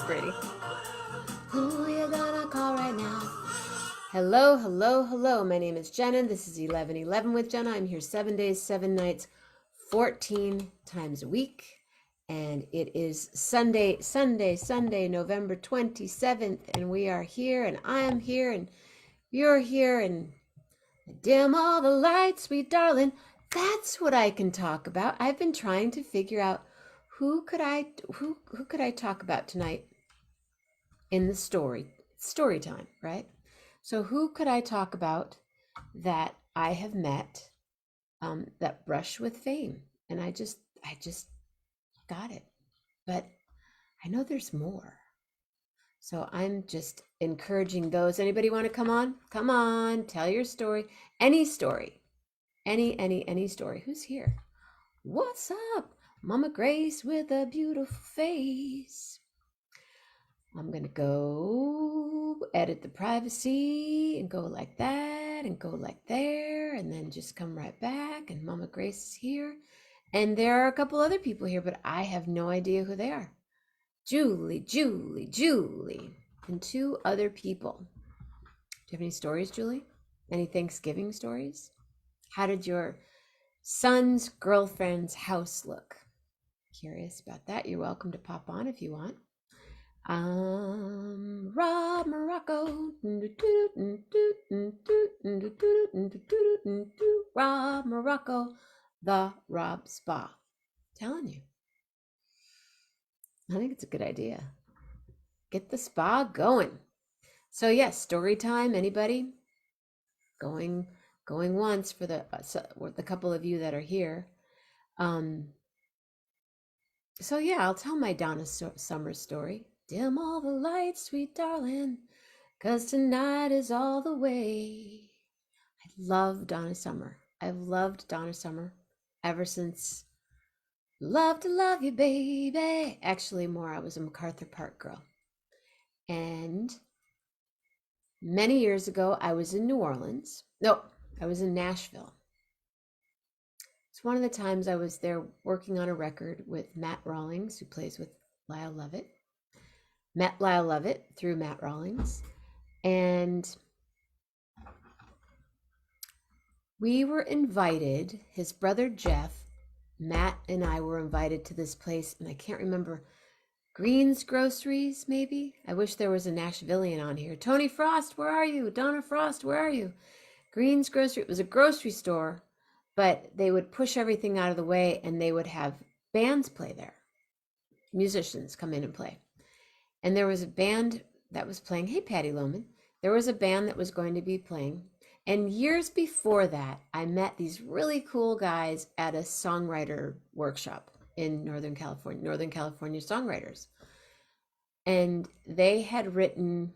Brady. Who you gonna call right now? Hello, hello, hello. My name is Jenna. This is 11:11 with Jenna. I'm here 7 days, 7 nights, 14 times a week. And it is Sunday, November 27th. And we are here, and I am here, and you're here, and dim all the lights, sweet darling. That's what I can talk about. I've been trying to figure out who could I talk about tonight in the story time, right? So who could I talk about that I have met that brush with fame? And I just got it. But I know there's more. So I'm just encouraging those. Anybody want to come on? Come on, tell your story. Any story. Any story. Who's here? What's up? Mama Grace with a beautiful face. I'm going to go edit the privacy and go like that and go like there and then just come right back. And Mama Grace is here. And there are a couple other people here, but I have no idea who they are. Julie, and two other people. Do you have any stories, Julie? Any Thanksgiving stories? How did your son's girlfriend's house look? Curious about that. You're welcome to pop on if you want. Roob Marocco. Roob Marocco, the Rob Spa. Telling you. I think it's a good idea. Get the spa going. So yes, story time. Anybody? Going once for the couple of you that are here. So yeah, I'll tell my Donna Summer story. Dim all the lights, sweet darling, 'cause tonight is all the way. I love Donna Summer. I've loved Donna Summer ever since Love to Love You, Baby. Actually, more, I was a MacArthur Park girl. And many years ago, I was in New Orleans. No, I was in Nashville. It's one of the times I was there working on a record with Matt Rawlings, who plays with Lyle Lovett. Met Lyle Lovett through Matt Rawlings. And we were invited, his brother Jeff, Matt and I were invited to this place, and I can't remember, Green's Groceries, maybe? I wish there was a Nashvilleian on here. Tony Frost, where are you? Donna Frost, where are you? Green's Grocery. It was a grocery store, but they would push everything out of the way, and they would have bands play there. Musicians come in and play. And there was a band that was playing. Hey, Patty Lohman. There was a band that was going to be playing. And years before that, I met these really cool guys at a songwriter workshop in Northern California songwriters. And they had written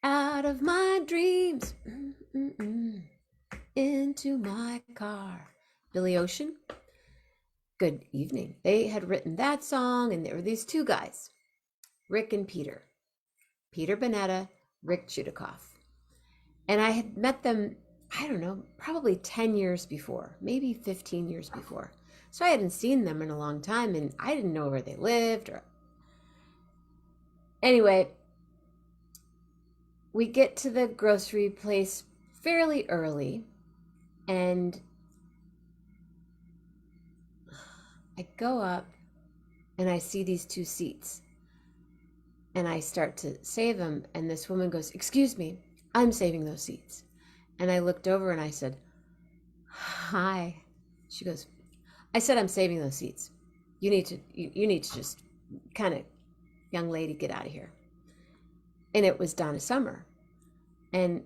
out of my dreams, into my car. Billy Ocean. Good evening. They had written that song, and there were these two guys, Rick and Peter. Peter Bonetta, Rick Chudikoff. And I had met them, I don't know, probably 10 years before, maybe 15 years before. So I hadn't seen them in a long time, and I didn't know where they lived. Anyway, we get to the grocery place fairly early, and I go up and I see these two seats, and I start to save them, and this woman goes, "Excuse me, I'm saving those seats." And I looked over and I said, "Hi." She goes, "I said I'm saving those seats. You need to just kind of, young lady, get out of here." And it was Donna Summer. And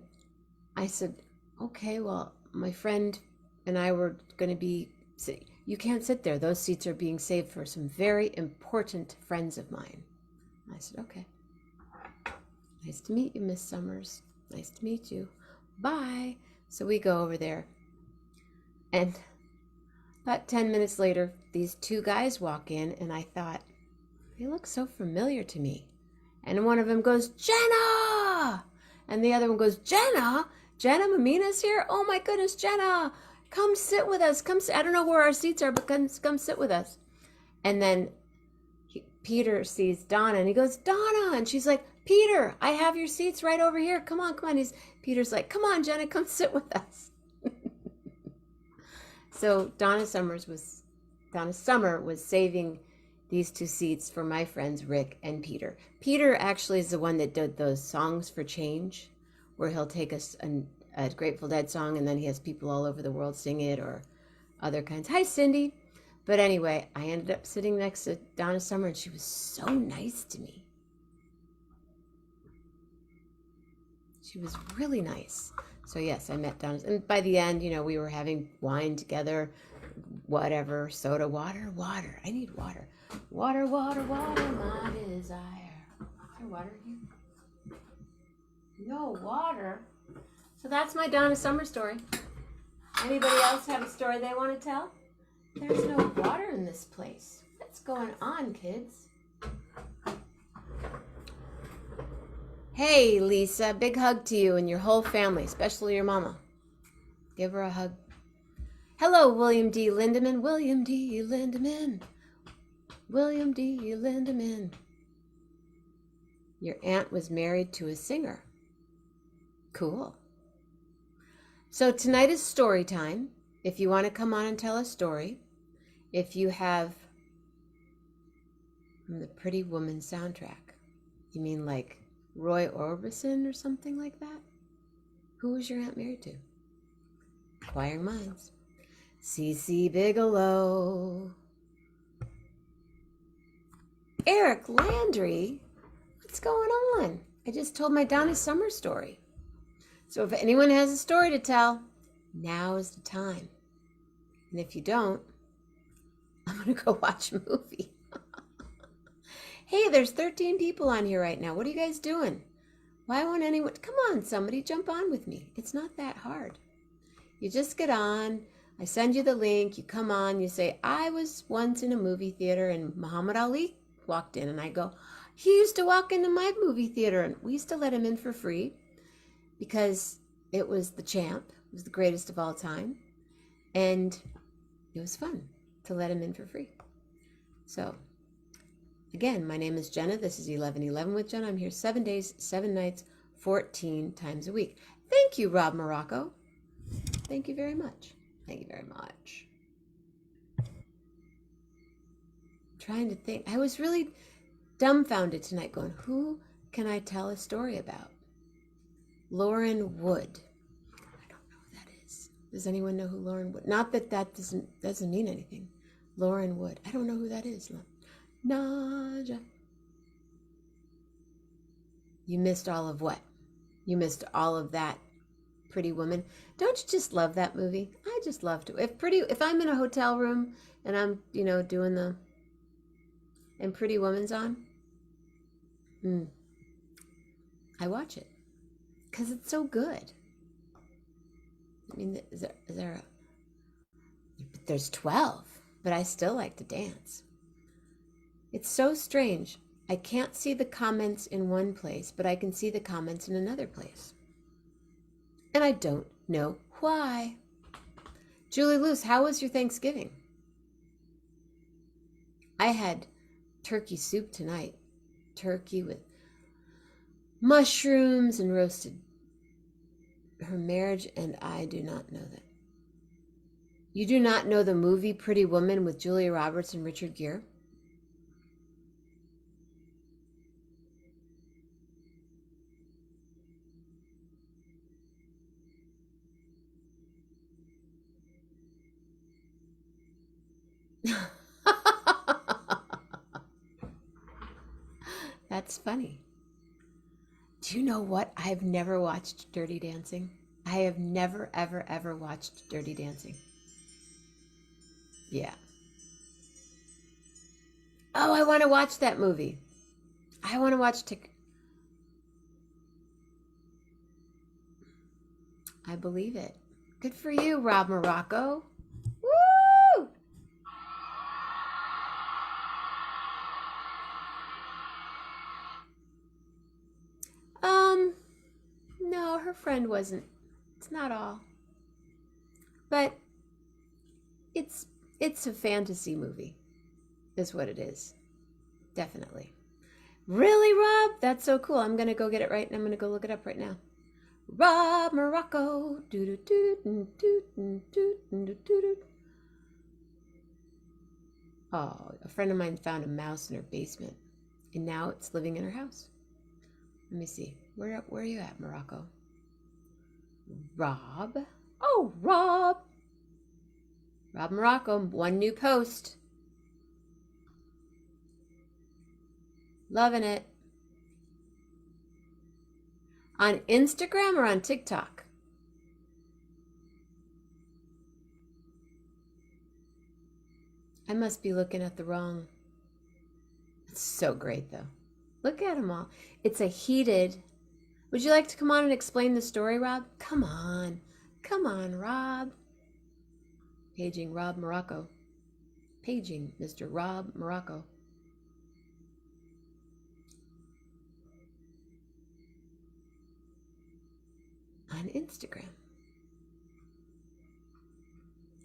I said, "Okay, well, my friend and I were going to be, you can't sit there. Those seats are being saved for some very important friends of mine." I said, "Okay. Nice to meet you, Miss Summers. Nice to meet you. Bye." So we go over there. And about 10 minutes later, these two guys walk in, and I thought, they look so familiar to me. And one of them goes, "Jenna!" And the other one goes, "Jenna? Jenna Mamina's here? Oh my goodness, Jenna! Come sit with us. I don't know where our seats are, but come sit with us." And then Peter sees Donna and he goes, Donna, and she's like, Peter, I have your seats right over here. Come on, come on. Peter's like, come on, Jenna, come sit with us. So Donna Summer was saving these two seats for my friends Rick and Peter. Peter actually is the one that did those songs for change, where he'll take a Grateful Dead song and then he has people all over the world sing it, or other kinds. Hi, Cindy. But anyway, I ended up sitting next to Donna Summer and she was so nice to me. She was really nice. So yes, I met Donna. And by the end, we were having wine together, whatever, soda, water. I need water. Water, my desire. Is there water here? No water. So that's my Donna Summer story. Anybody else have a story they want to tell? There's no water in this place. What's going on, kids? Hey, Lisa, big hug to you and your whole family, especially your mama. Give her a hug. Hello, William D. Lindemann. William D. Lindemann. William D. Lindemann. Your aunt was married to a singer. Cool. So tonight is story time. If you want to come on and tell a story, if you have from the Pretty Woman soundtrack, you mean like Roy Orbison or something like that? Who was your aunt married to? Inquiring minds. C.C. Bigelow. Eric Landry? What's going on? I just told my Donna Summer story. So if anyone has a story to tell, now is the time. And if you don't, I'm going to go watch a movie. Hey, there's 13 people on here right now. What are you guys doing? Why won't anyone? Come on, somebody jump on with me. It's not that hard. You just get on. I send you the link. You come on. You say, I was once in a movie theater and Muhammad Ali walked in. And I go, he used to walk into my movie theater. And we used to let him in for free because it was the champ. It was the greatest of all time. And it was fun to let him in for free. So, again, my name is Jenna. This is 11:11 with Jenna. I'm here 7 days, 7 nights, 14 times a week. Thank you, Roob Marocco. Thank you very much. Thank you very much. I'm trying to think. I was really dumbfounded tonight going, who can I tell a story about? Lauren Wood. I don't know who that is. Does anyone know who Lauren Wood? Not that doesn't mean anything. Lauren Wood. I don't know who that is. Naja. You missed all of what? You missed all of that Pretty Woman. Don't you just love that movie? I just love to. If I'm in a hotel room and I'm, doing and Pretty Woman's on, I watch it because it's so good. I mean, there's 12, but I still like to dance. It's so strange. I can't see the comments in one place, but I can see the comments in another place. And I don't know why. Julie Luce, how was your Thanksgiving? I had turkey soup tonight. Turkey with mushrooms and roasted. Her marriage and I do not know that. You do not know the movie Pretty Woman with Julia Roberts and Richard Gere? That's funny. Do you know what? I've never watched Dirty Dancing. I have never, ever, ever watched Dirty Dancing. Yeah. Oh, I want to watch that movie. I want to watch I believe it. Good for you, Roob Marocco. Woo! No, her friend wasn't. It's not all. But it's a fantasy movie, is what it is. Definitely. Really, Rob? That's so cool. I'm gonna go get it right, and I'm gonna go look it up right now. Roob Marocco. Oh, a friend of mine found a mouse in her basement, and now it's living in her house. Let me see. Where are you at, Morocco? Rob? Oh, Rob! Roob Marocco, one new post. Loving it. On Instagram or on TikTok? I must be looking at the wrong. It's so great, though. Look at them all. It's a heated. Would you like to come on and explain the story, Rob? Come on. Come on, Rob. Paging Roob Marocco. Paging Mr. Roob Marocco. On Instagram.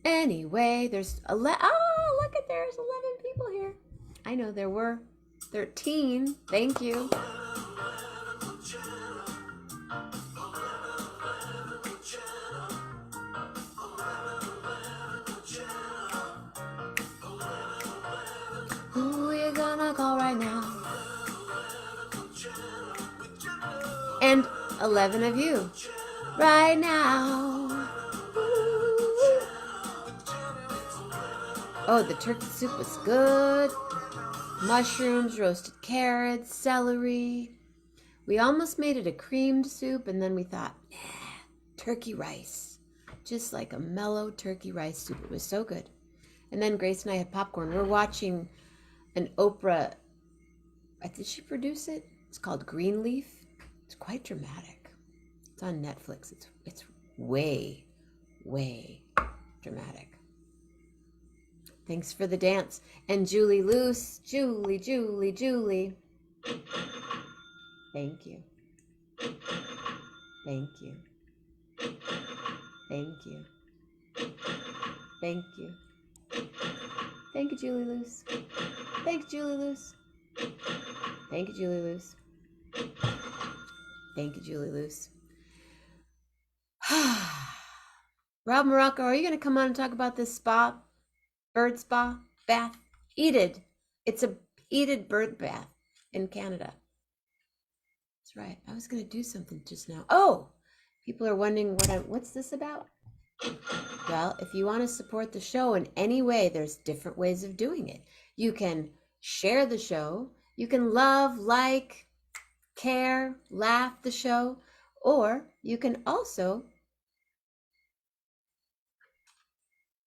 Anyway, there's 11. Oh, look at there's 11 people here. I know there were 13. Thank you. Who you gonna call right now? And 11 of you right now. Oh, the turkey soup was good. Mushrooms, roasted carrots, celery. We almost made it a creamed soup, and then we thought, turkey rice. Just like a mellow turkey rice soup. It was so good. And then Grace and I had popcorn. We're watching an Oprah. Did she produce it? It's called Greenleaf. It's quite dramatic. It's on Netflix. It's way, way dramatic. Thanks for the dance. And Julie Luce. Julie. Thank you. Thank you. Thank you. Thank you. Thank you, Julie Luce. Thank you, Julie Luce. Thank you, Julie Luce. Thank you, Julie Luce. Roob Marocco, are you going to come on and talk about this spa? Bird spa? Bath? Heated. It's a heated bird bath in Canada. That's right. I was going to do something just now. Oh, people are wondering what's this about? Well, if you want to support the show in any way, there's different ways of doing it. You can share the show. You can love, like, care, laugh the show, or you can also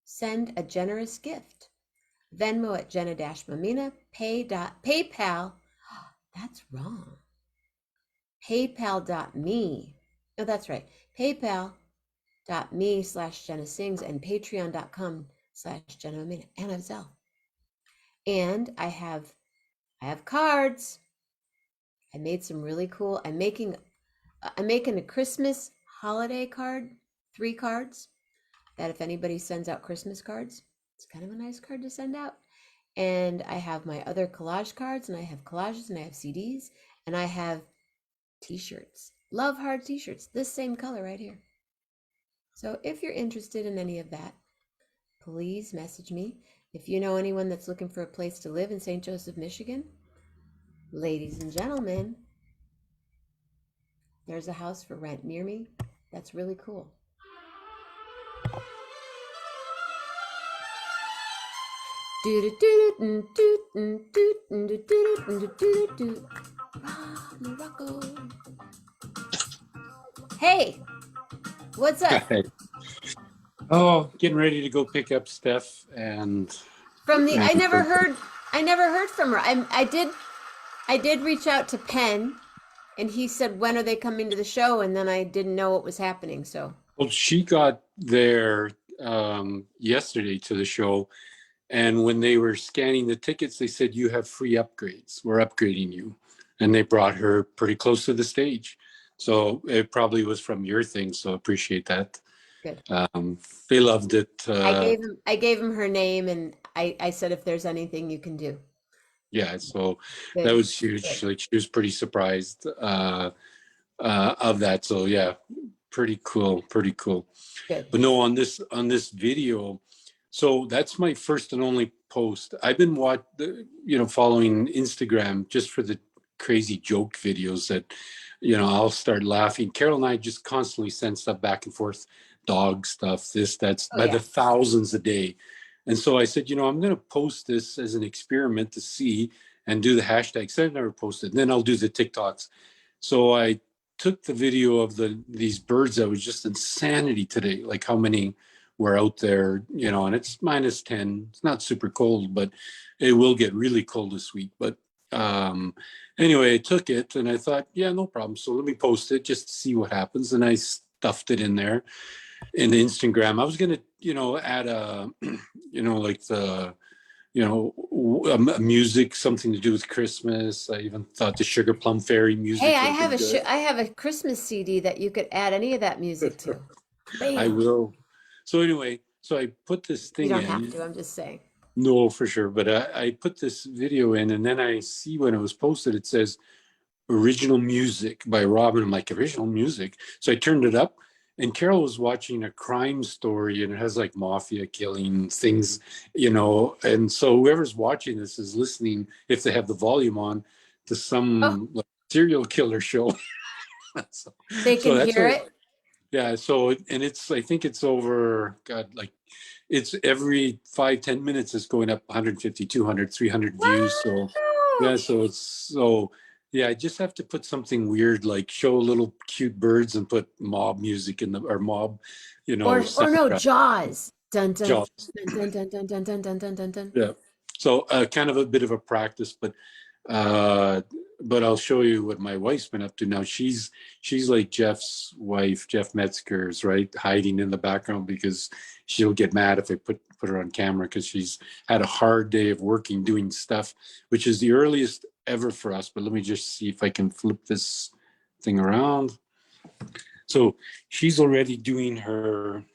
send a generous gift. Venmo at Jenna Mammina, PayPal. That's wrong. PayPal.me. Oh, that's right. PayPal.me/Jenna Sings and Patreon.com/Jenna Mammina. And I have Zelle. And I have cards. I made some really cool. I'm making a Christmas holiday card, 3 cards. That if anybody sends out Christmas cards, it's kind of a nice card to send out. And I have my other collage cards, and I have collages, and I have CDs, and I have t-shirts. Love Hard t-shirts, this same color right here. So if you're interested in any of that, please message me. If you know anyone that's looking for a place to live in St. Joseph, Michigan, ladies and gentlemen, there's a house for rent near me. That's really cool. Morocco. Hey, what's up? Oh, getting ready to go pick up Steph and I never heard from her. I did reach out to Penn, and he said, when are they coming to the show? And then I didn't know what was happening. So well, she got there yesterday to the show, and when they were scanning the tickets, they said, you have free upgrades. We're upgrading you. And they brought her pretty close to the stage. So it probably was from your thing. So appreciate that. good. They loved it. I gave him her name, and I said, if there's anything you can do. Yeah, so that Good. was huge. Like she was pretty surprised of that. So yeah, pretty cool, pretty cool. Good. But no, on this video, so that's my first and only post. I've been following Instagram just for the crazy joke videos that, I'll start laughing. Carol and I just constantly send stuff back and forth, dog stuff, this, that's Oh by the yeah. thousands a day. And so I said, I'm going to post this as an experiment to see and do the hashtag. So I've never posted. And then I'll do the TikToks. So I took the video of these birds that was just insanity today, like how many were out there, and it's -10. It's not super cold, but it will get really cold this week. But anyway, I took it and I thought, yeah, no problem. So let me post it just to see what happens. And I stuffed it in there in the Instagram. I was gonna, add a, like the, music, something to do with Christmas. I even thought the Sugar Plum Fairy Hey, music would have been good. I have a Christmas CD that you could add any of that music to. I Bam. will. So anyway, so I put this You thing don't have in. to. I'm just saying. No, for sure. But I put this video in, and then I see when it was posted, it says original music by Robin. I'm like, original music. So I turned it up, and Carol was watching a crime story, and it has like mafia killing things, And so whoever's watching this is listening, if they have the volume on, to Oh, some like serial killer show. so, they so can that's hear what. it. Yeah. So and I think it's over. God, like it's every 5-10 minutes it's going up 150, 200, 300 views. So Wow. yeah, yeah, I just have to put something weird, like show little cute birds and put mob music in the or mob, Or no, soundtrack. Jaws. Dun dun Jaws. dun dun dun dun dun dun dun dun dun. Yeah. So kind of a bit of a practice, uh, but I'll show you what my wife's been up to now. She's like Jeff's wife, Jeff Metzger's, right, hiding in the background because she'll get mad if I put her on camera because she's had a hard day of working doing stuff, which is the earliest ever for us. But let me just see if I can flip this thing around. So she's already doing her.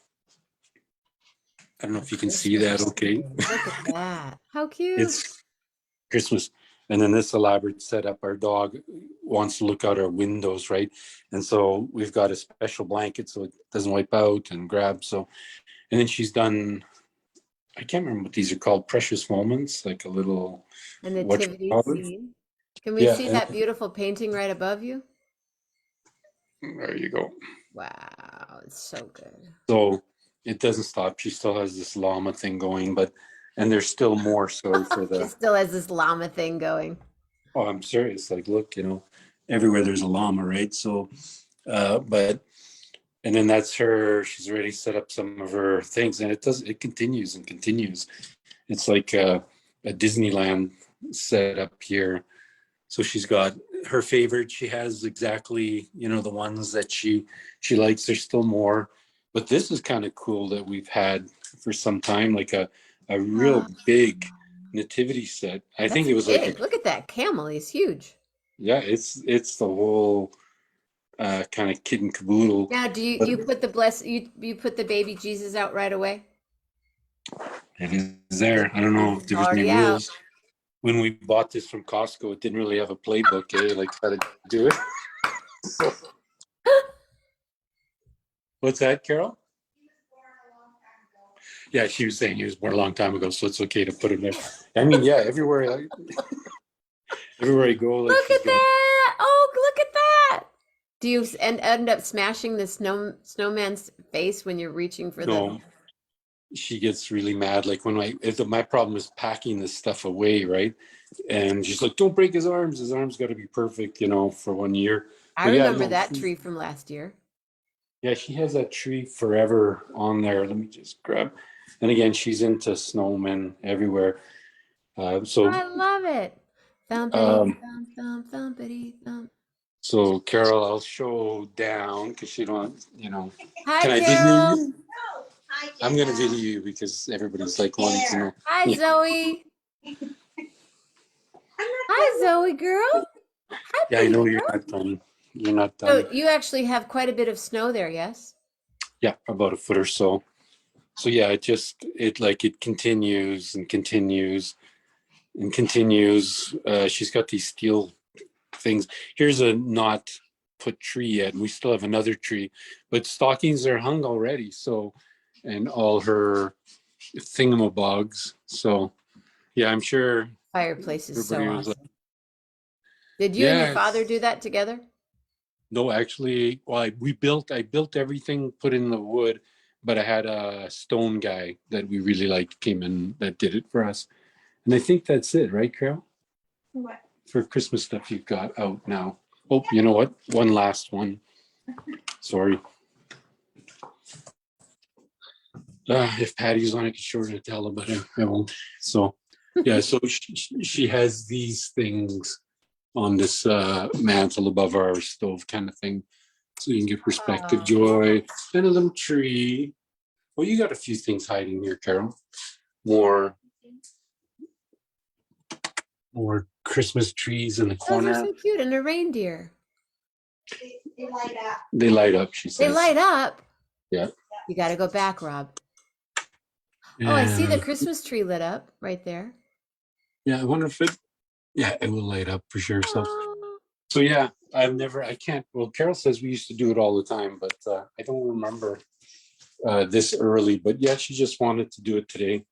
I don't know if you can see Christmas that. Okay, tree. Look at that. How cute. it's Christmas. And then this elaborate setup, our dog wants to look out our windows, right? And so we've got a special blanket so it doesn't wipe out and grab. So, and then she's done, I can't remember what these are called, precious moments, like a little, A what you nativity call it? scene. Can we Yeah, see and that beautiful painting right above you? there you go. Wow, it's so good. So it doesn't stop. She still has this llama thing going, and there's still more. Sorry for She the, still has this llama thing going. oh, I'm serious. Like, look, everywhere there's a llama, right? So, but and then that's her. She's already set up some of her things, and it continues and continues. It's like a Disneyland set up here. So she's got her favorite. She has exactly, the ones that she likes. There's still more, but this is kind of cool that we've had for some time, like a real Oh, big nativity set. I think that's it was like big. Look at that camel. He's huge. yeah, it's the whole kind of kid and caboodle. Now, do But you put the you put the baby Jesus out right away? it is there. I don't know if Jesus is there was any already out. rules. When we bought this from Costco, it didn't really have a playbook, like how to do it. So, what's that, Carol? Yeah, she was saying he was born a long time ago, so it's okay to put him there. I mean, yeah, everywhere I go, like Look she's at gonna. that. Oh, look at that. Do you end up smashing the snowman's face when you're reaching for the No, she gets really mad. Like when my problem is packing this stuff away, right? And she's like, "Don't break his arms. His arms got to be perfect, for 1 year." I But yeah, remember no, that tree from last year. yeah, she has that tree forever on there. Let me just grab. And again, she's into snowmen everywhere. So, I love it. Thumpity um, thump thump thumpity thump. so Carol, I'll show down because she don't, Hi, can I video Carol. you? I'm gonna video you because everybody's like wanting to know. Hi, Yeah, Zoe. Hi, Zoe girl. Hi, yeah, I pretty know you're girl. not done. You're not done. So you actually have quite a bit of snow there, yes? Yeah, about a foot or so. So yeah, it continues and continues. and continues. She's got these steel things. Here's a not put tree yet, and we still have another tree, but stockings are hung already. So, and all her thingamabogs. So, yeah, I'm sure Fireplace is so everybody was like, awesome. Did you and your yeah, father do that together? no, actually, well, I built everything, put in the wood, but I had a stone guy that we really liked came in that did it for us. And I think that's it, right, Carol? What? For Christmas stuff you've got out now. Oh, you know what? One last one. Sorry. If Patty's on, I could show her to tell her, but I won't. So, yeah, so she has these things on this mantle above our stove kind of thing. So you can give perspective, joy, and a little tree. Well, you got a few things hiding here, Carol. More Christmas trees in the Those are corner. so cute. And a reindeer. They light up. They light up, she says. They light up. Yeah. You got to go back, Rob. Oh, I see the Christmas tree lit up right there. Yeah, I wonder if it will light up for sure. So yeah, I can't, well, Carol says we used to do it all the time, but I don't remember this early, but yeah, she just wanted to do it today.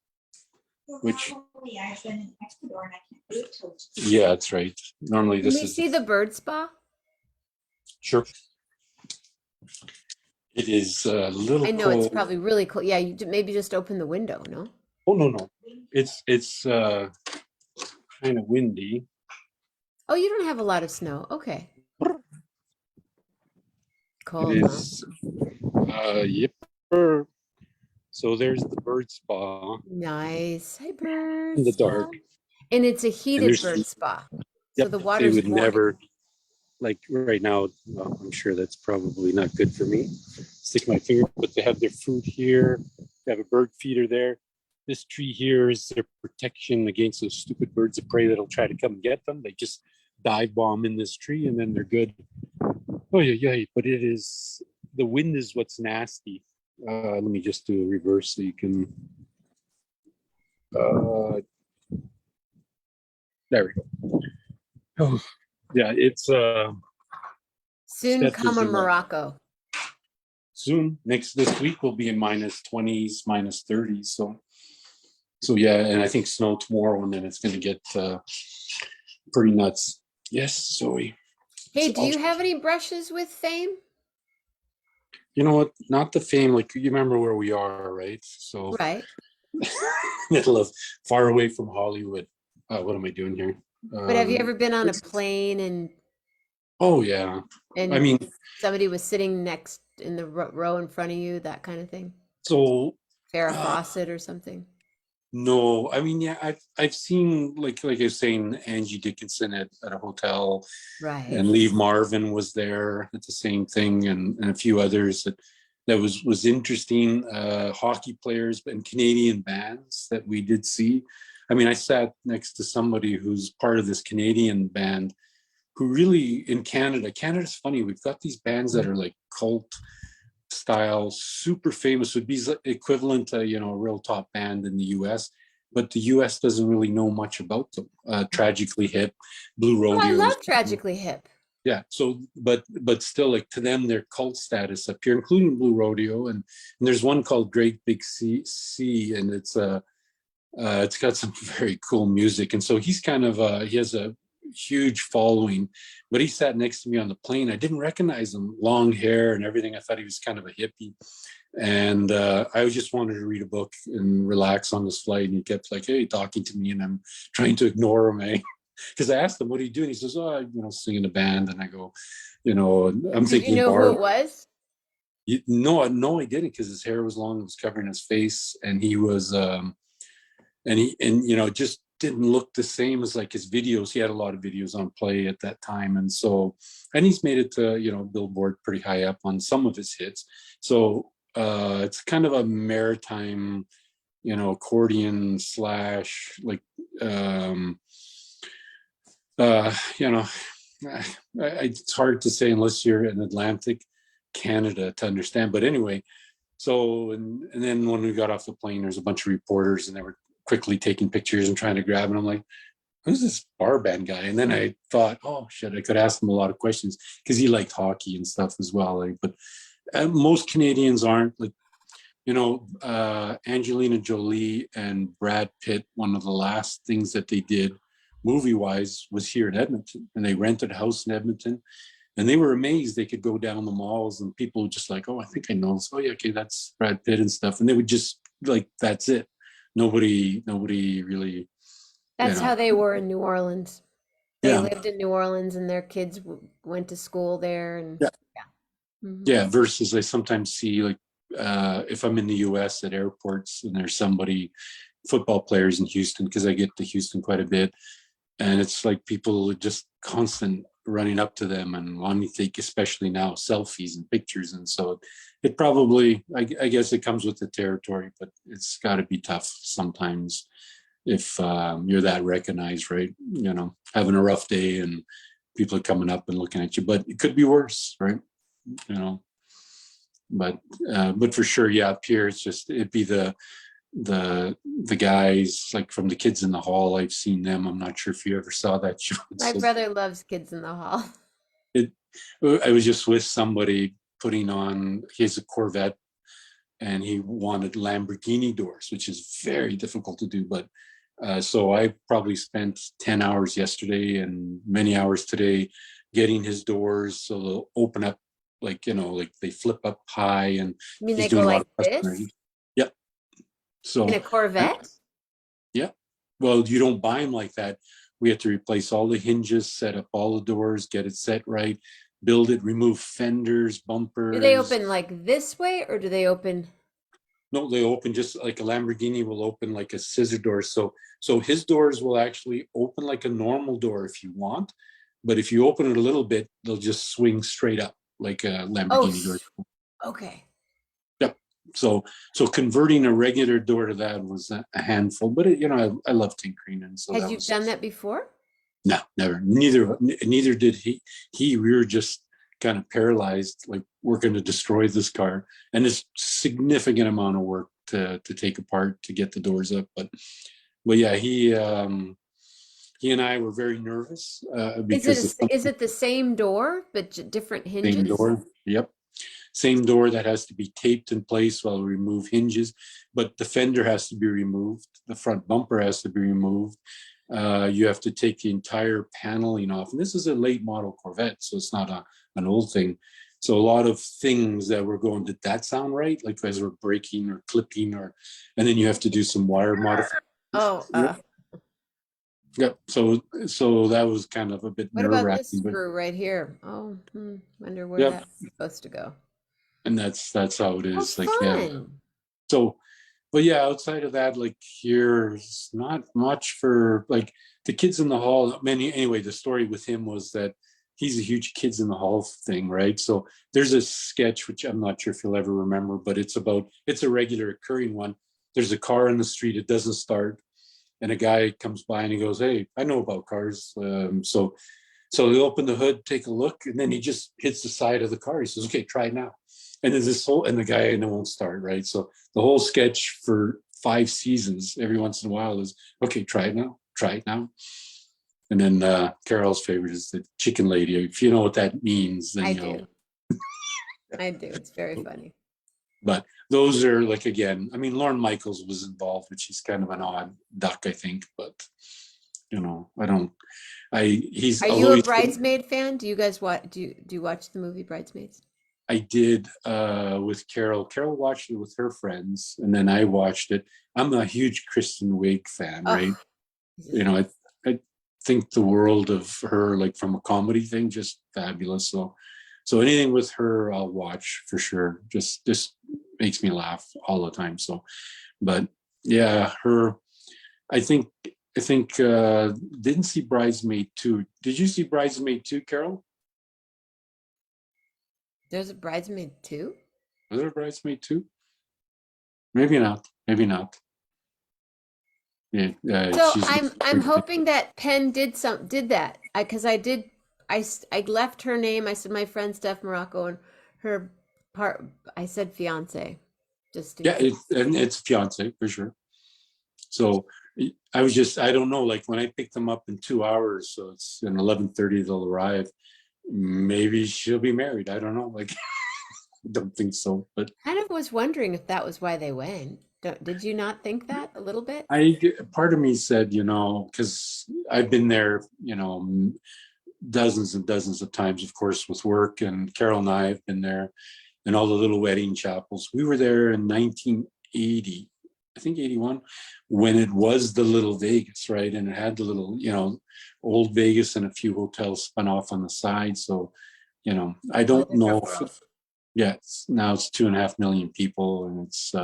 Which, I've been in Ecuador and I can't do it till. Yeah, that's right. Normally Can this we is. see the bird spa? Sure. It is a little I know cold. it's probably really cool. Yeah, you maybe just open the window, no? Oh, no. It's kind of windy. Oh, you don't have a lot of snow. Okay. Cold, It huh? is, yep. So there's the bird spa Nice. Hi, bird in the spa. dark. And it's a heated there's- bird spa. Yep, So the they water's would warm. never, like right now, well, I'm sure that's probably not good for me. Stick my finger, but they have their food here. They have a bird feeder there. This tree here is their protection against those stupid birds of prey that'll try to come get them. They just dive bomb in this tree and then they're good. Oh yeah, but it is, the wind is what's nasty. Let me just do a reverse so you can, there we go. Oh, yeah, it's Soon Steph come a is in Morocco. soon. This week will be in minus 20s, minus 30s. So yeah, and I think snow tomorrow, and then it's going to get pretty nuts. Yes, Zoe. Hey, So do you have any brushes with Fame? You know what? Not the Fame. Like, you remember where we are, right? So Right. middle of, far away from Hollywood. What am I doing here? But have you ever been on a plane and Oh yeah. I mean, somebody was sitting next in the row in front of you, that kind of thing? so Farrah Fawcett or something? no, I mean, yeah, I've seen, like I was saying, Angie Dickinson at a hotel, Right. and Lee Marvin was there at the same thing, and a few others that was interesting. Hockey players and Canadian bands that we did see. I mean, I sat next to somebody who's part of this Canadian band who really, in Canada's funny. We've got these bands that are like cult style, super famous, would be equivalent to, a real top band in the US, but the US doesn't really know much about them. Tragically Hip, Blue Rodeo. Oh, I love Tragically Hip. Yeah, so but still, like, to them, their cult status up here, including Blue Rodeo, and there's one called Great Big Sea, and it's got some very cool music. And so he's kind of he has a huge following, but he sat next to me on the plane. I didn't recognize him, long hair and everything. I thought he was kind of a hippie, and I just wanted to read a book and relax on this flight, and he kept like, hey, talking to me, and I'm trying to ignore him, because I asked him, what are you doing? He says, oh, singing a band. And I go, I'm Did thinking, you know who it was? No, I didn't, because his hair was long, it was covering his face, and he was just didn't look the same as like his videos. He had a lot of videos on play at that time, and he's made it to Billboard pretty high up on some of his hits. So it's kind of a maritime, accordion slash, like it's hard to say unless you're in Atlantic Canada to understand. But anyway, so and then when we got off the plane, there's a bunch of reporters, and they were quickly taking pictures and trying to grab, and I'm like, who's this bar band guy? And then I thought, oh shit, I could ask him a lot of questions because he liked hockey and stuff as well. Like, but most Canadians aren't like, Angelina Jolie and Brad Pitt. One of the last things that they did, movie wise, was here in Edmonton, and they rented a house in Edmonton, and they were amazed they could go down the malls and people were just like, oh, I think I know this. Oh yeah, okay, that's Brad Pitt and stuff, and they would just like, that's it. Nobody really, you That's how know. they were in New Orleans. They Yeah. lived in New Orleans and their kids went to school there and yeah. Yeah, versus I sometimes see like, if I'm in the US at airports and there's somebody, football players in Houston, because I get to Houston quite a bit, and it's like people just constant running up to them and wanting to take, especially now, selfies and pictures. And so it probably, I guess it comes with the territory, but it's got to be tough sometimes if you're that recognized, right? Having a rough day and people are coming up and looking at you, but it could be worse, right? you know but for sure, yeah, up here it's just, it'd be the guys like from the Kids in the Hall. I've seen them. I'm not sure if you ever saw that show. My brother loves Kids in the Hall. It, I was just with somebody putting on, he has a Corvette and he wanted Lamborghini doors, which is very difficult to do. But so I probably spent 10 hours yesterday and many hours today getting his doors so they'll open up, like, like they flip up high, and I mean, he's they go doing a lot like of customers. this Yep. in So, a Corvette? yeah. Well, you don't buy them like that. We have to replace all the hinges, set up all the doors, get it set right, build it, remove fenders, Do they bumpers. open like this way or do they open? No, they open just like a Lamborghini will open like a scissor door. So his doors will actually open like a normal door if you want, but if you open it a little bit, they'll just swing straight up like a Oh, Lamborghini door. okay. Yep. So converting a regular door to that was a handful, but I love tinkering, and so Had that you was. done that before? No, never. Neither did he. We were just kind of paralyzed, like, we're going to destroy this car, and it's significant amount of work to take apart to get the doors up. But yeah, he and I were very nervous because Is it the same door but different same hinges? door. Yep. Same door that has to be taped in place while we remove hinges, but the fender has to be removed. The front bumper has to be removed. You have to take the entire paneling off. And this is a late model Corvette, so it's not an old thing. So a lot of things that were going, did that sound right? Like as we're breaking or clipping, and then you have to do some wire modification. Oh, Yeah. So that was kind of a bit what about this nerve-wracking, but screw right here? Oh, wonder where yeah. that's supposed to go. And that's how it Oh, is. Like, yeah. fun. So, but yeah, outside of that, like, here's not much for like the Kids in the Hall. Anyway, the story with him was that he's a huge Kids in the Hall thing, right? So there's a sketch, which I'm not sure if you'll ever remember, but it's a regular occurring one. There's a car in the street, it doesn't start, and a guy comes by and he goes, "Hey, I know about cars." So they open the hood, take a look, and then he just hits the side of the car. He says, "Okay, try it now." And then and the guy, and it won't start, right? So the whole sketch for 5 seasons, every once in a while, is, "Okay, try it now, try it now." And then Carol's favorite is the chicken lady. If you know what that means, then I you know. do. I do. It's very funny. But those are, like, again, I mean, Lorne Michaels was involved, which he's kind of an odd duck, I think. But I don't. He's Are you although a he's, Bridesmaid fan? Do you guys watch? Do you watch the movie Bridesmaids? I did with Carol. Carol watched it with her friends, and then I watched it. I'm a huge Kristen Wiig fan, right? Oh, I think the world of her, like, from a comedy thing, just fabulous. So anything with her, I'll watch for sure. Just makes me laugh all the time. So, but yeah, her. I think didn't see Bridesmaid 2. Did you see Bridesmaid 2, Carol? there's a Bridesmaid too. Was there a Bridesmaid 2? Maybe not. Maybe not. Yeah, So she's. I'm hoping that Penn did that, because I left her name. I said my friend Steph Morocco, and her part I said fiance, just in Yeah, case. and it's fiance for sure. So I don't know, like when I pick them up in 2 hours, so it's an 11:30 they'll arrive. Maybe she'll be married. I don't know. Like, I don't think so. But Kind of was wondering if that was why they went. Did you not think that a little bit? part of me said, because I've been there, dozens and dozens of times, of course, with work, and Carol and I have been there, and all the little wedding chapels. We were there in 1980, I think 81, when it was the little Vegas, right? And it had the little, old Vegas and a few hotels spun off on the side. So, I Oh, don't know different world. yeah, now it's 2.5 million people, and it's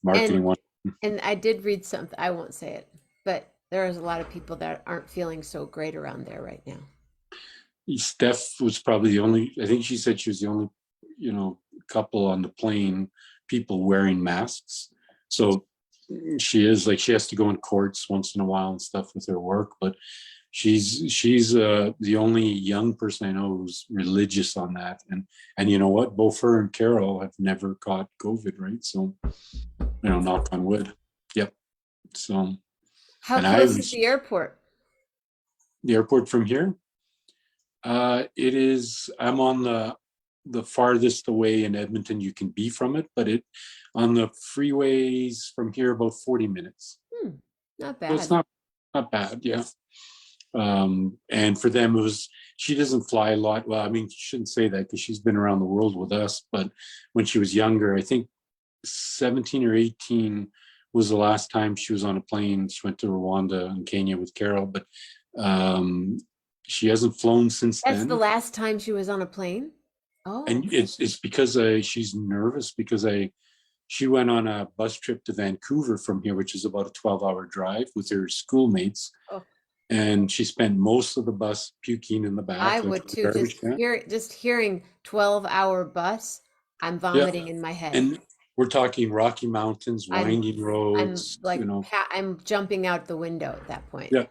marketing And one. and I did read something, I won't say it, but there's a lot of people that aren't feeling so great around there right now. Steph was probably the only, I think she said she was the only, couple on the plane, people wearing masks. So she has to go in courts once in a while and stuff with her work, but she's the only young person I know who's religious on that. And you know what? Both her and Carol have never caught COVID, right? So, knock on wood. Yep. So, How and I close is was the airport? the airport from here. It is. I'm on the farthest away in Edmonton you can be from it, but it on the freeways from here about 40 minutes. Not So it's bad. not bad, yeah. And for them, it was. She doesn't fly a lot. Well, I mean, she shouldn't say that because she's been around the world with us. But when she was younger, I think 17 or 18 was the last time she was on a plane. She went to Rwanda and Kenya with Carol, but she hasn't flown since That's the then. last time she was on a plane? Oh, And it's because she's nervous because she went on a bus trip to Vancouver from here, which is about a 12-hour drive with her schoolmates. oh, And she spent most of the bus puking in the I back, like would a too. garbage can. Just hearing 12-hour bus, I'm Yeah. vomiting in my head. And we're talking Rocky Mountains, I'm winding I'm roads, like I'm jumping out the window at that point. Yeah.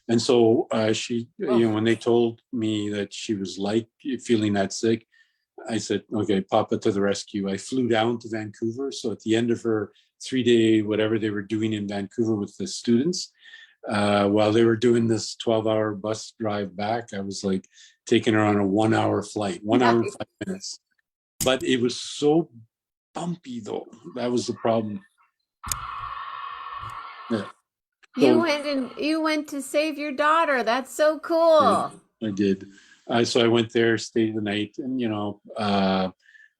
And so she, Oh, when they told me that she was like feeling that sick, I said, okay, Papa to the rescue. I flew down to Vancouver. So at the end of her 3-day, whatever they were doing in Vancouver with the students, while they were doing this 12-hour bus drive back, I was like taking her on a 1-hour flight, 1 hour and 5 minutes. But it was so bumpy though. That was the problem. Yeah. So you went to save your daughter. That's so yeah, cool. I did. So I went there, stayed the night, and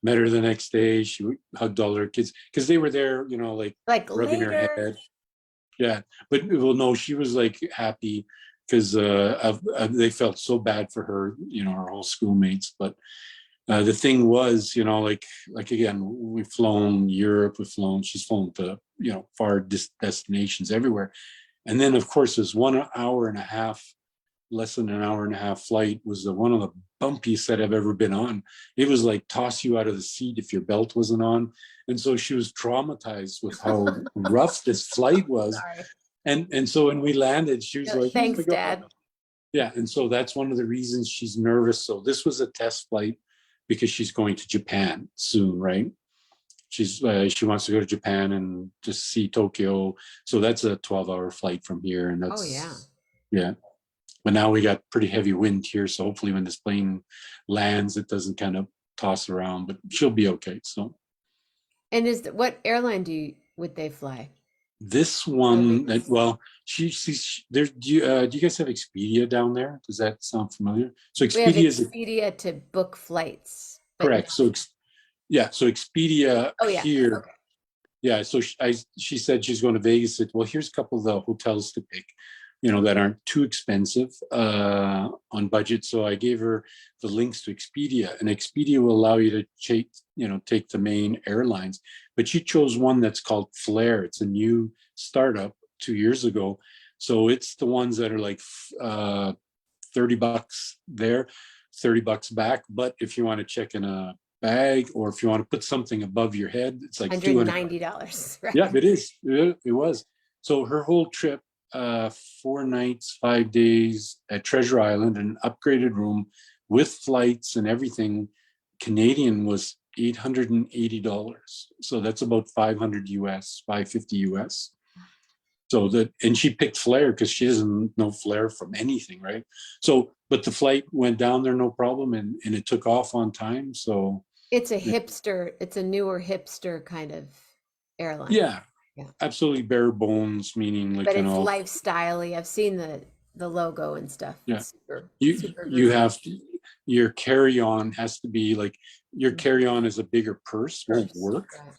met her the next day. She hugged all her kids because they were there, like Like rubbing her later. head. Yeah, but well, no, she was like happy because they felt so bad for her, her whole schoolmates. But the thing was, like again, we've flown Europe, she's flown to far destinations everywhere, and then of course there's 1 hour and a half, less than an hour and a half flight was one of the bumpiest that I've ever been on. It was like toss you out of the seat if your belt wasn't on. And so she was traumatized with how rough this flight was. Sorry. And so when we landed, she was like, oh Thanks, my God. Dad. Yeah. And so that's one of the reasons she's nervous. So this was a test flight because she's going to Japan soon, right? She wants to go to Japan and just see Tokyo. So that's a 12-hour flight from here. And that's, yeah. But now we got pretty heavy wind here, so hopefully when this plane lands, it doesn't kind of toss around. But she'll be okay. So, And what airline would they fly? this one, she's there. Do you guys have Expedia down there? Does that sound familiar? So We have Expedia is Expedia to book flights, but correct. So Expedia oh yeah, here. okay. Yeah, so she said she's going to Vegas. Said, well, here's a couple of the hotels to pick, that aren't too expensive on budget. So I gave her the links to Expedia, and Expedia will allow you to take the main airlines. But she chose one that's called Flair. It's a new startup 2 years ago. So it's the ones that are like $30 there, $30 back. But if you want to check in a bag, or if you want to put something above your head, it's like $190. Right? Yeah, it is. It was. So her whole trip, 4 nights, 5 days at Treasure Island, an upgraded room with flights and everything, Canadian was $880. So that's about 500 US, 550 US. So and she picked Flair because she doesn't know Flair from anything, right? So, but the flight went down there no problem, and it took off on time. So It's a hipster, it's a newer hipster kind of airline. yeah, Yeah. absolutely bare bones, meaning like But it's lifestyle-y. I've seen the logo and stuff. yeah. It's super, super You goofy. have to, your carry-on has to be like your carry-on is a bigger purse won't work. Right.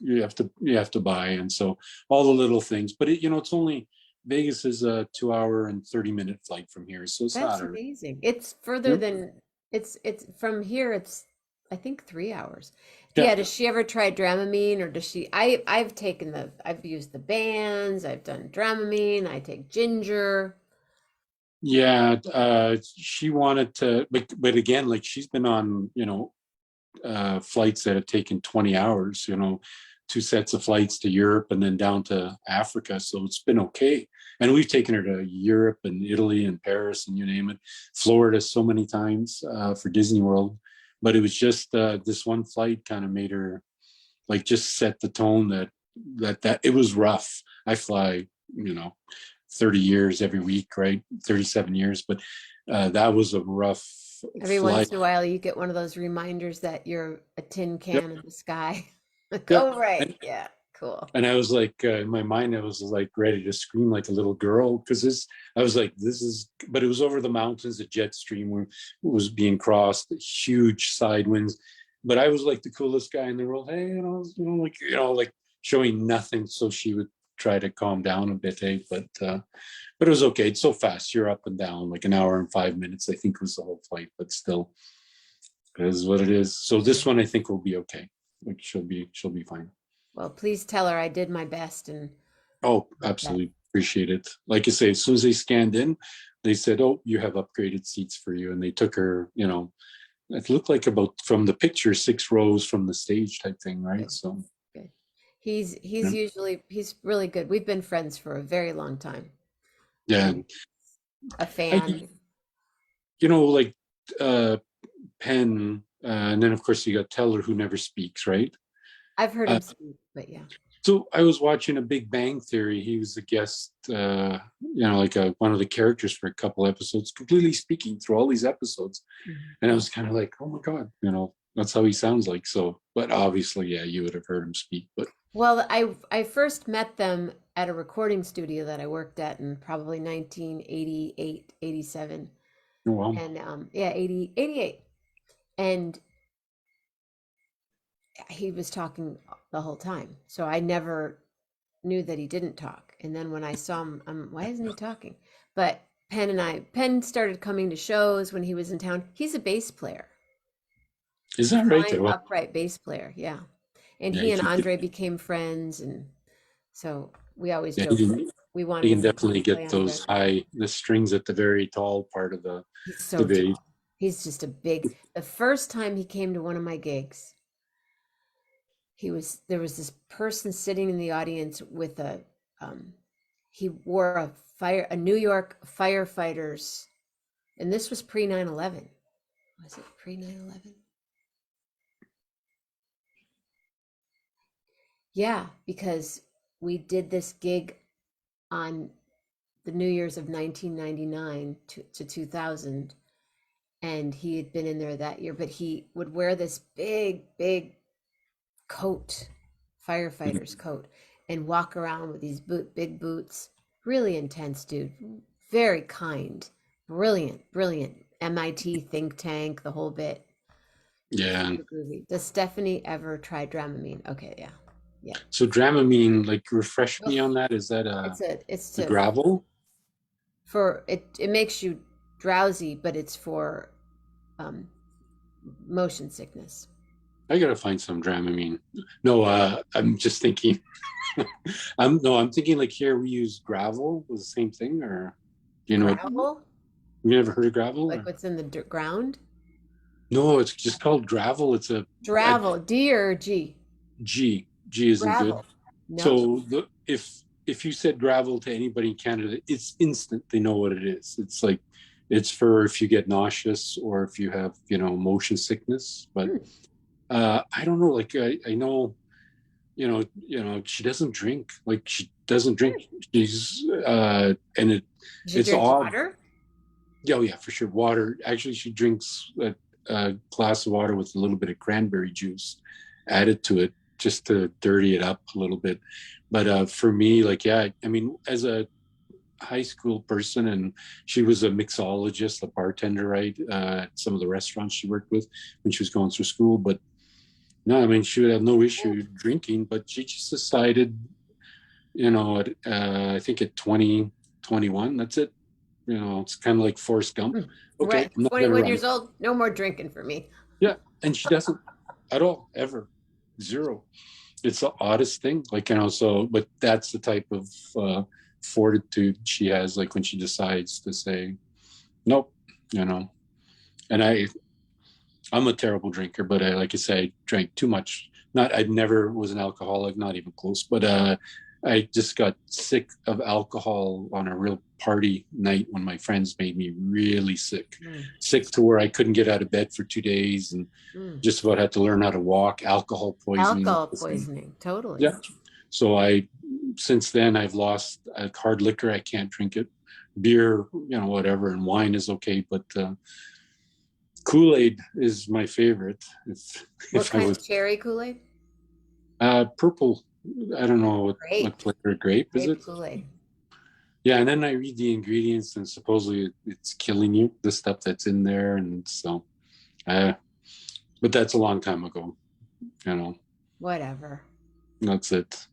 You have to buy, and so all the little things. But it's only Vegas is a 2 hour and 30 minute flight from here, so it's That's not a amazing. It's further than it's from here. It's I think 3 hours. yeah. Yeah. Does she ever try Dramamine or does she? I've used the bands. I've done Dramamine. I take ginger. Yeah, she wanted to, but again, like she's been on, flights that have taken 20 hours, 2 sets of flights to Europe and then down to Africa. So it's been okay. And we've taken her to Europe and Italy and Paris and you name it, Florida so many times for Disney World. But it was just this one flight kind of made her like just set the tone that it was rough. I fly, 30 years every week, right? 37 years. But that was a rough Every flight. once in a while, you get one of those reminders that you're a tin Yep. can in the sky. Like, Yep. oh, right. Yeah. Cool. And I was like, in my mind, I was like ready to scream like a little girl because I was like, but it was over the mountains, the jet stream was being crossed, huge side winds. But I was like the coolest guy in the world. Hey, like showing nothing. So she would try to calm down a bit, hey, but it was okay. It's so fast. You're up and down like an hour and 5 minutes, I think was the whole flight, but still it is what it is. So this one I think will be okay. Like she'll be fine. Well, please tell her I did my best and Oh, absolutely appreciate it. Like I say, as soon as they scanned in, they said, "Oh, you have upgraded seats for you," and they took her. It looked like about from the picture 6 rows from the stage type thing, right? good. So Good. He's yeah. he's really good. We've been friends for a very long time. Yeah, And a fan. like Penn, and then of course you got Teller who never speaks, right? I've heard Uh, him speak, but yeah. so I was watching a Big Bang Theory. He was a guest, like one of the characters for a couple episodes, completely speaking through all these episodes. Mhm. And I was kind of like, oh my God, that's how he sounds like. So, but obviously, yeah, you would have heard him speak. But Well, I first met them at a recording studio that I worked at in probably 1988, 87. oh, well, And yeah, 80, 88. And he was talking the whole time. So I never knew that he didn't talk. And then when I saw him, why isn't he talking? But Penn started coming to shows when he was in town. He's a bass player, is a that right? fine Well, upright bass player. Yeah. And yeah, he and Andre became friends. And so we always yeah, joke that we he wanted can him to definitely play get on the those record. the strings at the very tall part of He's the so bass. tall. He's just a big, the first time he came to one of my gigs, there was this person sitting in the audience with um, he wore a New York firefighters, and this was pre 9/11. Was it pre 9/11? Yeah, because we did this gig on the New Year's of 1999 to 2000, and he had been in there that year, but he would wear this big coat, firefighter's coat, and walk around with these big boots. Really intense dude. Very kind. Brilliant. MIT think tank, the whole bit. Yeah. Super groovy. Does Stephanie ever try Dramamine? Okay, yeah. Yeah. So Dramamine, like, refresh me Oof. on that. Is that It's the to gravel? for it makes you drowsy, but it's for um motion sickness. I gotta find some Dramamine. No, I'm just thinking. I'm thinking like here we use gravel. Was the same thing, or you know, Gravel? you never heard of gravel? Like Or? what's in the ground? No, it's just called gravel. It's a Dravel, D or G? G isn't good. Gravel. No. So if you said gravel to anybody in Canada, it's instant. They know what it is. It's like it's for if you get nauseous or if you have motion sickness. But Hmm. I don't know. Like I know she doesn't drink. Like she doesn't drink. She's and Did you it's drink odd. water? Yeah, oh, yeah, for sure. Water. Actually, she drinks a glass of water with a little bit of cranberry juice added to it just to dirty it up a little bit. But for me, like, yeah, I mean, as a high school person, and she was a mixologist, a bartender, right? At some of the restaurants she worked with when she was going through school. But no, I mean, she would have no issue drinking, but she just decided, I think at 20, 21, that's it. It's kind of like Forrest Gump. Okay, Right. I'm not going to 21 run. years old, no more drinking for me. Yeah. And she doesn't at all, ever. Zero. It's the oddest thing. Like, but that's the type of fortitude she has, like when she decides to say, nope, and I'm a terrible drinker, but like I say, I drank too much. I never was an alcoholic, not even close, but I just got sick of alcohol on a real party night when my friends made me really sick. Sick to where I couldn't get out of bed for 2 days and just about had to learn how to walk. Alcohol poisoning. Alcohol poisoning, totally. Yeah. So since then, I've lost hard liquor. I can't drink it. Beer, whatever, and wine is okay, but Kool-Aid is my favorite. What kind? Cherry Kool-Aid? Purple. I don't know what flavor. Grape is it? Kool-Aid. Yeah, and then I read the ingredients, and supposedly it's killing you, the stuff that's in there, and so. But that's a long time ago. Whatever. That's it.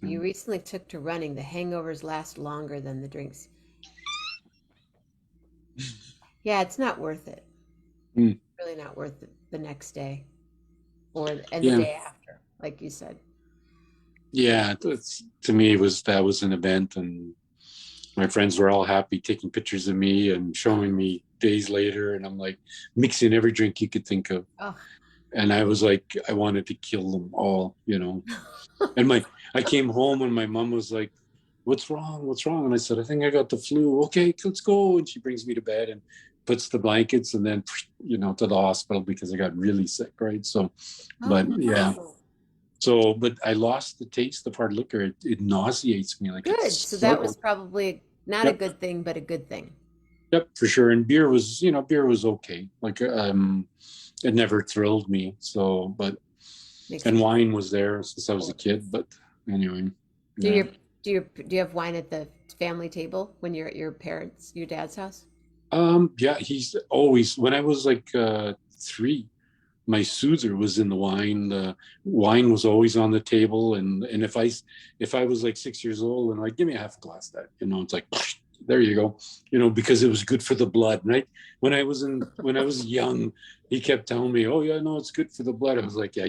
You recently took to running. The hangovers last longer than the drinks. Yeah, it's not worth it. Really not worth it the next day the day after, like you said. Yeah, to me that was an event, and my friends were all happy taking pictures of me and showing me days later, and I'm like mixing every drink you could think of. Oh. And I was like, I wanted to kill them all, And I came home and my mom was like, what's wrong? What's wrong? And I said, I think I got the flu. Okay, let's go. And she brings me to bed and puts the blankets and then, to the hospital because I got really sick, right? So, yeah. So, but I lost the taste of hard liquor. It nauseates me. Like, good. So that was probably not a good thing, but a good thing. Yep, for sure. And beer was okay. Like, it never thrilled me. So, and wine was there since I was a kid. But anyway. Do you have wine at the family table when you're at your dad's house? Yeah, he's always, when I was like 3, my Suzer was in the wine. The wine was always on the table, and if I was like 6 years old and like, give me a half a glass of that, it's like, there you go, because it was good for the blood, right? When I was young, he kept telling me, oh yeah, no, it's good for the blood. I was like, yeah,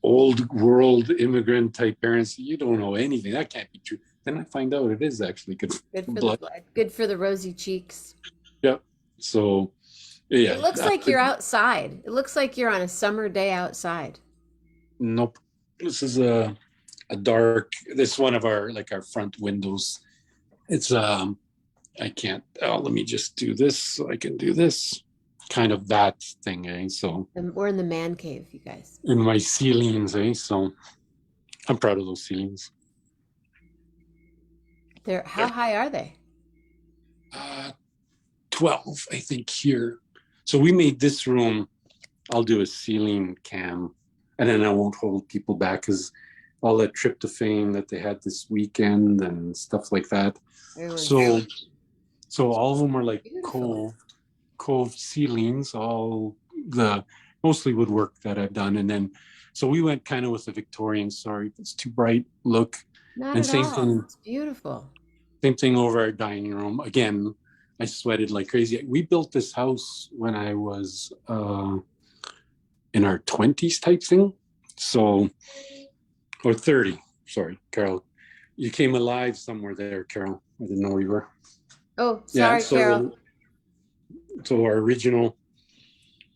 old world immigrant type parents, you don't know anything. That can't be true. Then I find out it is actually good for the blood. Good for the rosy cheeks. Yeah. So yeah. It looks like you're outside. It looks like you're on a summer day outside. Nope. This is a dark, this is one of our front windows. It's I can't, let me just do this so I can do this. Kind of that thing, eh? So we're in the man cave, you guys. In my ceilings, eh? So I'm proud of those ceilings. How high are they? 12, I think, here. So we made this room. I'll do a ceiling cam, and then I won't hold people back because all that tryptophan that they had this weekend and stuff like that. So all of them are like cove ceilings, all the mostly woodwork that I've done, and then so we went kind of with the Victorian. Sorry if it's too bright look. Not and at same all. Thing. It's beautiful. Same thing over our dining room. Again, I sweated like crazy. We built this house when I was in our 20s type thing. So, or 30. Sorry, Carol. You came alive somewhere there, Carol. I didn't know where you were. Oh, sorry, Carol. So our original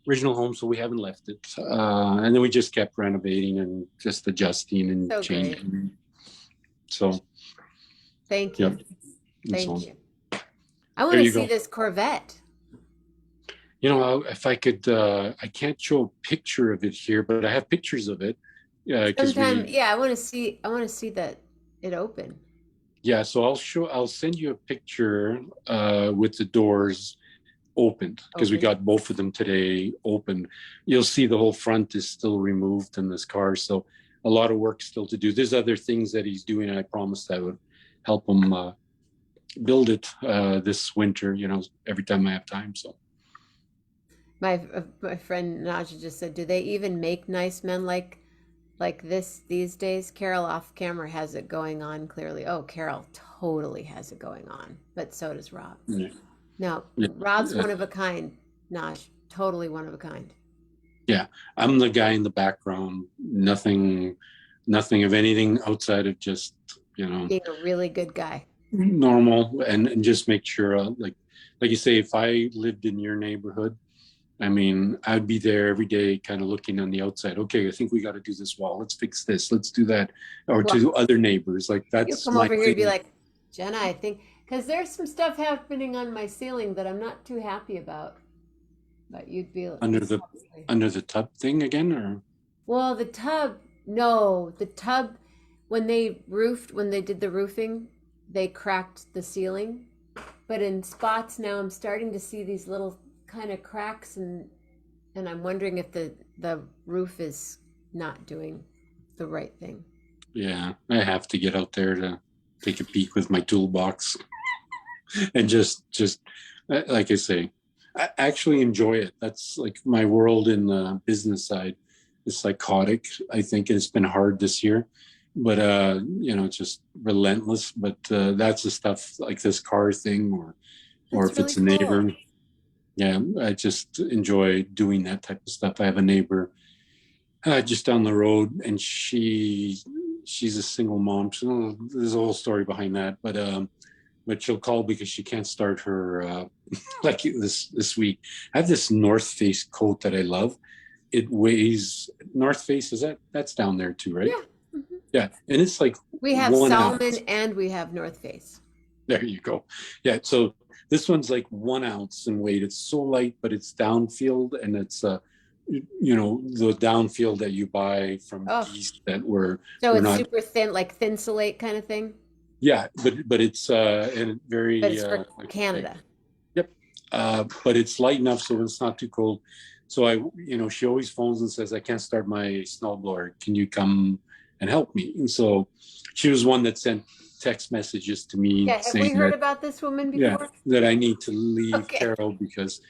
home, so we haven't left it. And then we just kept renovating and just adjusting and changing. Great. So thank you. Yep. Thank you. I want to see this Corvette. You know, if I could, I can't show a picture of it here, but I have pictures of it because Sometime, we, yeah, I want to see that it open. yeah. So I'll send you a picture with the doors opened because we Open. got both of them today open. You'll see the whole front is still removed in this car, so a lot of work still to do. There's other things that he's doing, and I promised I would help him build it this winter. You know, every time I have time. So My friend Naja just said, "Do they even make nice men like this these days?" Carol off camera has it going on clearly. Oh, Carol totally has it going on, but so does Rob. yeah, No, yeah, Rob's one of a kind, Naj. Totally one of a kind. yeah. I'm the guy in the background. Nothing of anything outside of just Being a really good guy. normal and just make sure like you say, if I lived in your neighborhood, I mean, I'd be there every day, kind of looking on the outside. Okay, I think we got to do this wall. Let's fix this. Let's do that. Or Well, to other neighbors. Like you'll that's come my over here and be thing. like, Jenna, I think, because there's some stuff happening on my ceiling that I'm not too happy about. But you'd be Under like, the under the tub thing again, or well, the tub, no, the tub, when they did the roofing, they cracked the ceiling. But in spots now, I'm starting to see these little kind of cracks, and I'm wondering if the roof is not doing the right thing. yeah, I have to get out there to take a peek with my toolbox and just like I say, I actually enjoy it. That's like my world in the business side is psychotic. I think it's been hard this year, but just relentless. But that's the stuff like this car thing, or That's if it's really a cool. neighbor. Yeah, I just enjoy doing that type of stuff. I have a neighbor just down the road, and she's a single mom. So there's a whole story behind that, but she'll call because she can't start her like this week. I have this North Face coat that I love. It weighs North Face, that's down there too, right? Yeah. Mhm. Yeah, and it's like We have 1 ounce. Salmon and we have North Face. There you go. Yeah, so this one's like 1 ounce in weight. It's so light, but it's downfield, and it's the downfield that you buy from Oh, geese that were so were it's not. super thin, like thinsulate kind of thing, Yeah, but it's and but very it's for like thick. Canada. Yep. But it's light enough so it's not too cold. So she always phones and says, I can't start my snowblower. Can you come and help me? And so she was one that sent text messages to me Yeah, have saying we heard that, about this woman yeah, before? that I need to leave Okay. Carol because,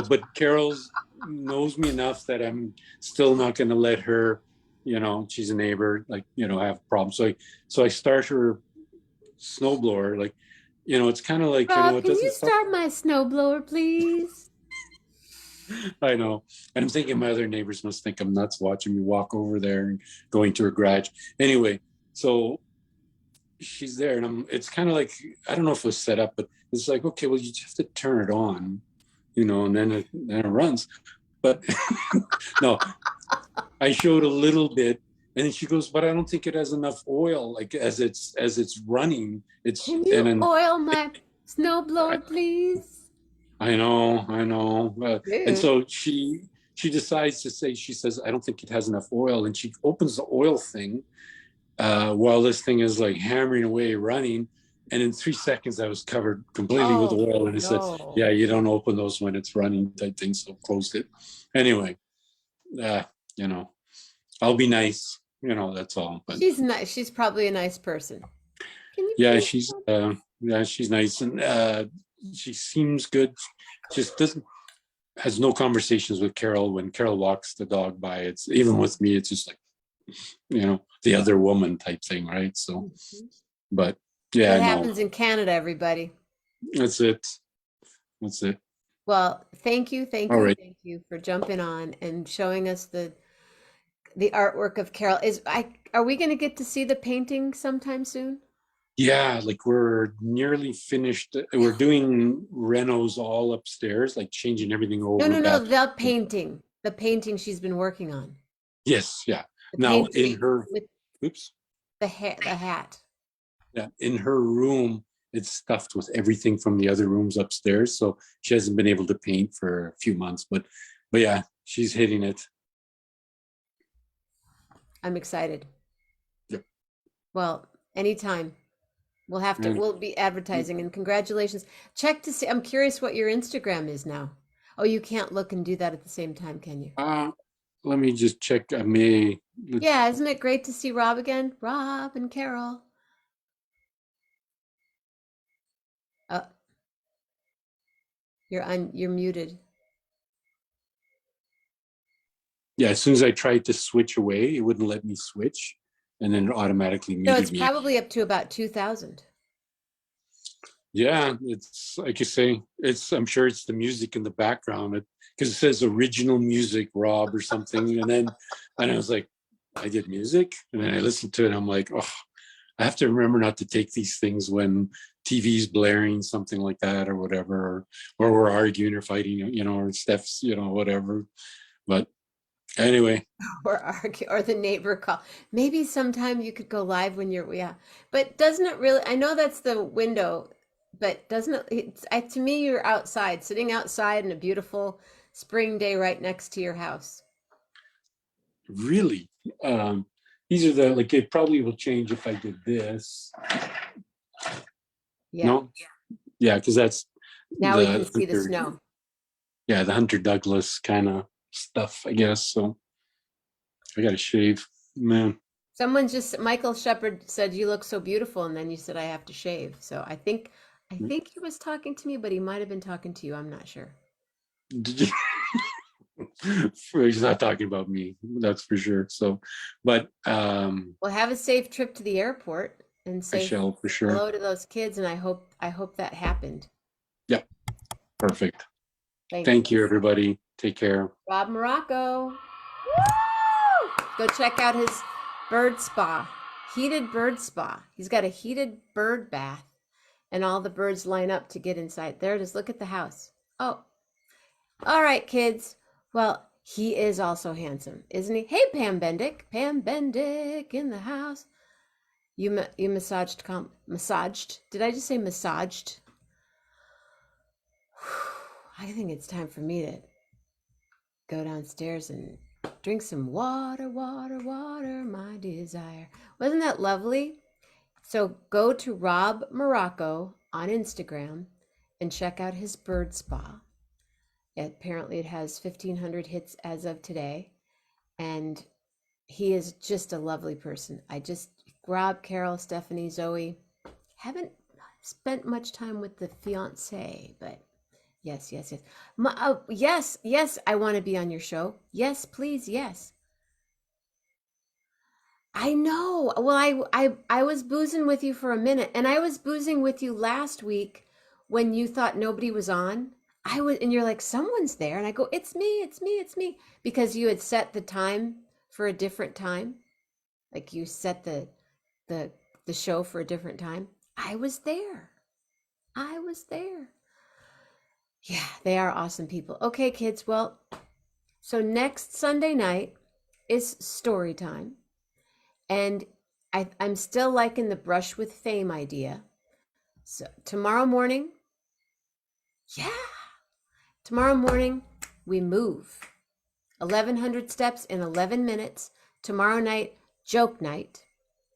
but Carol's knows me enough that I'm still not going to let her, she's a neighbor, like, have problems. So I start her snowblower, like, it's kind of like, Rob, it can doesn't you start. start my snowblower, please? I know. And I'm thinking my other neighbors must think I'm nuts watching me walk over there and going to her garage. Anyway, so she's there, and it's kind of like, I don't know if it was set up, but it's like, okay, well, you just have to turn it on, and then it runs. But no, I showed a little bit, and then she goes, but I don't think it has enough oil, like as it's running. Can And you then oil my snowblower, please? I know. And Dude. so she decides to say, she says, I don't think it has enough oil. And she opens the oil thing while this thing is like hammering away, running. And in 3 seconds, I was covered completely with Oh, oil. And it said, no. yeah, you don't open those when it's running type thing. So closed it. Anyway, uh, you know, I'll be nice. That's all. But She's nice. She's probably a nice person. Can you yeah, please? she's nice. And she seems good. Just doesn't has no conversations with Carol when Carol walks the dog by. It's even with me, it's just like, the other woman type thing, right? So, Mhm. but That yeah, no, happens in Canada, everybody. that's it. That's it. Well, All right. thank you for jumping on and showing us the artwork of Carol. Are we going to get to see the painting sometime soon? Yeah, like we're nearly finished. We're doing renos all upstairs, like changing everything No, over. no, no, Bathroom. the painting she's been working on. Yes, yeah. The Now painting with oops. the hat. Yeah, in her room, it's stuffed with everything from the other rooms upstairs. So she hasn't been able to paint for a few months, but yeah, she's hitting it. I'm excited. Yep. Well, anytime. We'll be advertising, and congratulations. Check to see, I'm curious what your Instagram is now. Oh, you can't look and do that at the same time, can you? Let me just check. I may. Yeah, isn't it great to see Rob again? Rob and Carol. You're muted. Yeah, as soon as I tried to switch away, it wouldn't let me switch, and then it automatically No, muted it's me. probably up to about 2,000. Yeah, it's like you say. I'm sure it's the music in the background because it says original music, Rob or something, and I was like, I did music, and then I listened to it. And I'm like, oh, I have to remember not to take these things when TV's blaring, something like that, or whatever, or we're arguing or fighting, or Steph's, whatever. But anyway. Or argue, or the neighbor call. Maybe sometime you could go live when yeah. But doesn't it really, I know that's the window, but doesn't it, to me, you're outside, sitting outside in a beautiful spring day right next to your house. Really? These are it probably will change if I did this. Yeah. No? Yeah, because that's now we can see the snow. Yeah, the Hunter Douglas kind of stuff, I guess. So I got to shave, man. Michael Shepard said, you look so beautiful. And then you said, I have to shave. So I think he was talking to me, but he might've been talking to you. I'm not sure. Did you? He's not talking about me. That's for sure. So, but, well, have a safe trip to the airport and say I shall for sure. Hello to those kids. And I hope that happened. Yep. Perfect. Thank you, everybody. Take care. Roob Marocco. Woo! Go check out his bird spa, heated bird spa. He's got a heated bird bath, and all the birds line up to get inside. There it is. Look at the house. Oh, all right, kids. Well, he is also handsome, isn't he? Hey, Pam Bendick. Pam Bendick in the house. You massaged. Did I just say massaged? I think it's time for me to go downstairs and drink some water, water, water, my desire. Wasn't that lovely? So go to Roob Marocco on Instagram and check out his bird spa. Apparently it has 1,500 hits as of today. And he is just a lovely person. Rob, Carol, Stephanie, Zoe, haven't spent much time with the fiance, but yes. Yes, I want to be on your show. Yes, please, yes. I know. Well, I was boozing with you for a minute, and I was boozing with you last week when you thought nobody was on. And you're like, someone's there, and I go, it's me, because you had set the time for a different time, like you set the show for a different time. I was there. Yeah, they are awesome people. Okay, kids. Well, so next Sunday night is story time. And I'm still liking the brush with fame idea. So tomorrow morning, we move 1,100 steps in 11 minutes. Tomorrow night, joke night.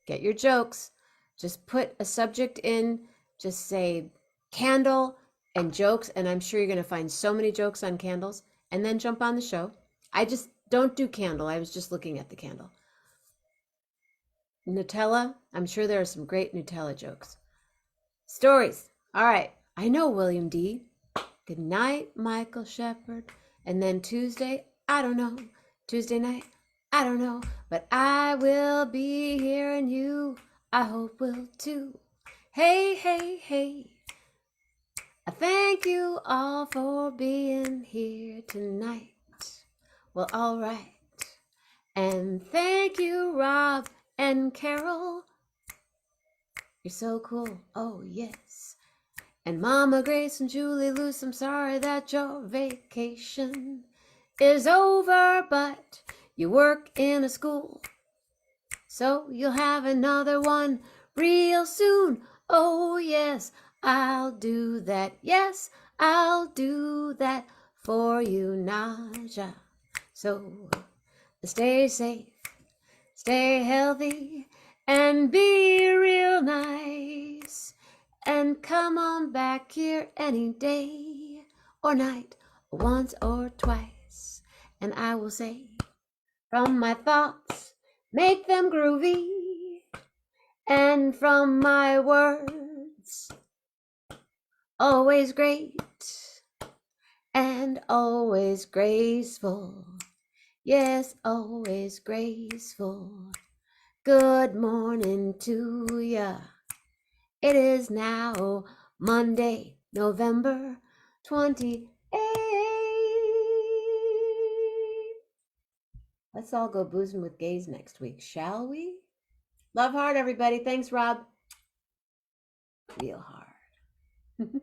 Get your jokes. Just put a subject in. Just say candle and jokes. And I'm sure you're going to find so many jokes on candles. And then jump on the show. I just don't do candle. I was just looking at the candle. Nutella. I'm sure there are some great Nutella jokes. Stories. All right. I know, William D. Good night, Michael Shepard. And then Tuesday, I don't know. Tuesday night, I don't know. But I will be here and you, I hope will too. Hey, hey, hey. I thank you all for being here tonight. Well, all right. And thank you, Rob and Carol. You're so cool. Oh, yes. And Mama Grace and Julie Luce, I'm sorry that your vacation is over, but you work in a school, so you'll have another one real soon. Oh, yes. I'll do that. Yes, I'll do that for you, Naja. So stay safe, stay healthy, and be real nice. And come on back here any day or night, once or twice. And I will say from my thoughts, make them groovy. And from my words, always great and always graceful. Yes, always graceful. Good morning to ya. It is now Monday, November 28th. Let's all go boozing with gays next week, shall we? Love hard, everybody. Thanks, Rob. Real hard.